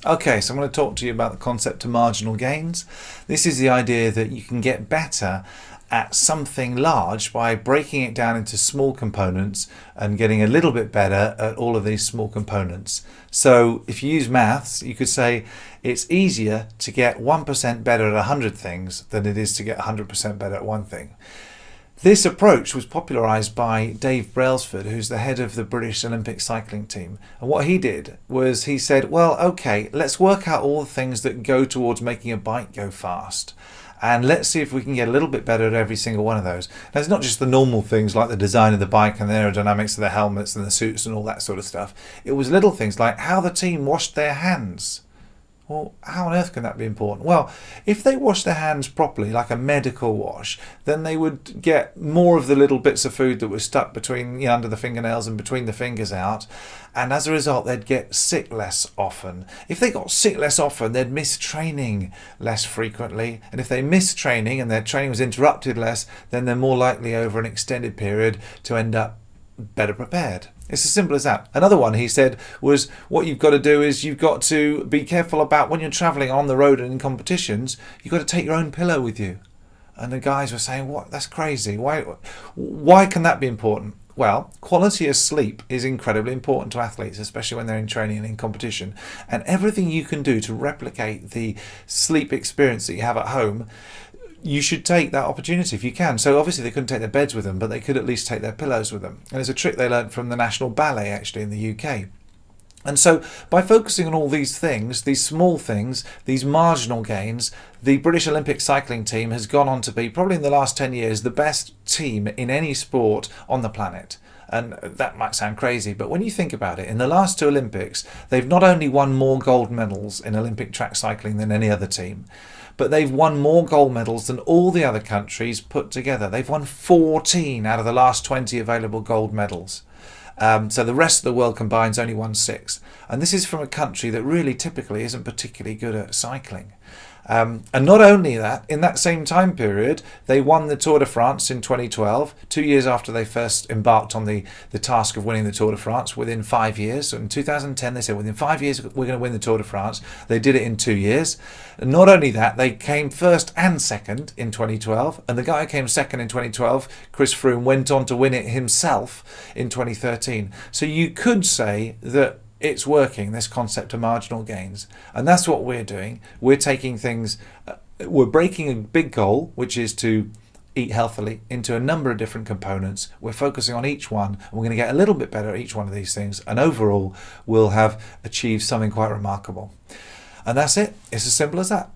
Okay, so I'm going to talk to you about the concept of marginal gains. This is the idea that you can get better at something large by breaking it down into small components and getting a little bit better at all of these small components. So if you use maths, you could say it's easier to get 1% better at 100 things than it is to get 100% better at one thing. This approach was popularised by Dave Brailsford, who's the head of the British Olympic cycling team. And what he did was he said, well, okay, let's work out all the things that go towards making a bike go fast. And let's see if we can get a little bit better at every single one of those. Now, it's not just the normal things like the design of the bike and the aerodynamics of the helmets and the suits and all that sort of stuff. It was little things like how the team washed their hands. Well, how on earth can that be important? Well, if they wash their hands properly, like a medical wash, then they would get more of the little bits of food that was stuck between, under the fingernails and between the fingers out. And as a result, they'd get sick less often. If they got sick less often, they'd miss training less frequently. And if they missed training and their training was interrupted less, then they're more likely over an extended period to end up better prepared. It's as simple as that. Another one he said was what you've got to do is you've got to be careful about when you're travelling on the road and in competitions, you've got to take your own pillow with you. And the guys were saying, what? That's crazy. Why can that be important? Well, quality of sleep is incredibly important to athletes, especially when they're in training and in competition. And everything you can do to replicate the sleep experience that you have at home, you should take that opportunity if you can. So obviously they couldn't take their beds with them, but they could at least take their pillows with them. And it's a trick they learned from the National Ballet actually in the UK. And so by focusing on all these things, these small things, these marginal gains, the British Olympic cycling team has gone on to be, probably in the last 10 years, the best team in any sport on the planet. And that might sound crazy, but when you think about it, in the last two Olympics, they've not only won more gold medals in Olympic track cycling than any other team, but they've won more gold medals than all the other countries put together. They've won 14 out of the last 20 available gold medals. So the rest of the world combined's only won 6. And this is from a country that really typically isn't particularly good at cycling. And not only that, in that same time period, they won the Tour de France in 2012, 2 years after they first embarked on the task of winning the Tour de France, within 5 years. So in 2010, they said, within 5 years, we're going to win the Tour de France. They did it in 2 years. And not only that, they came first and second in 2012. And the guy who came second in 2012, Chris Froome, went on to win it himself in 2013. So you could say that it's working, this concept of marginal gains. And that's what we're doing. We're taking things, we're breaking a big goal, which is to eat healthily, into a number of different components. We're focusing on each one, and we're going to get a little bit better at each one of these things. And overall, we'll have achieved something quite remarkable. And that's it. It's as simple as that.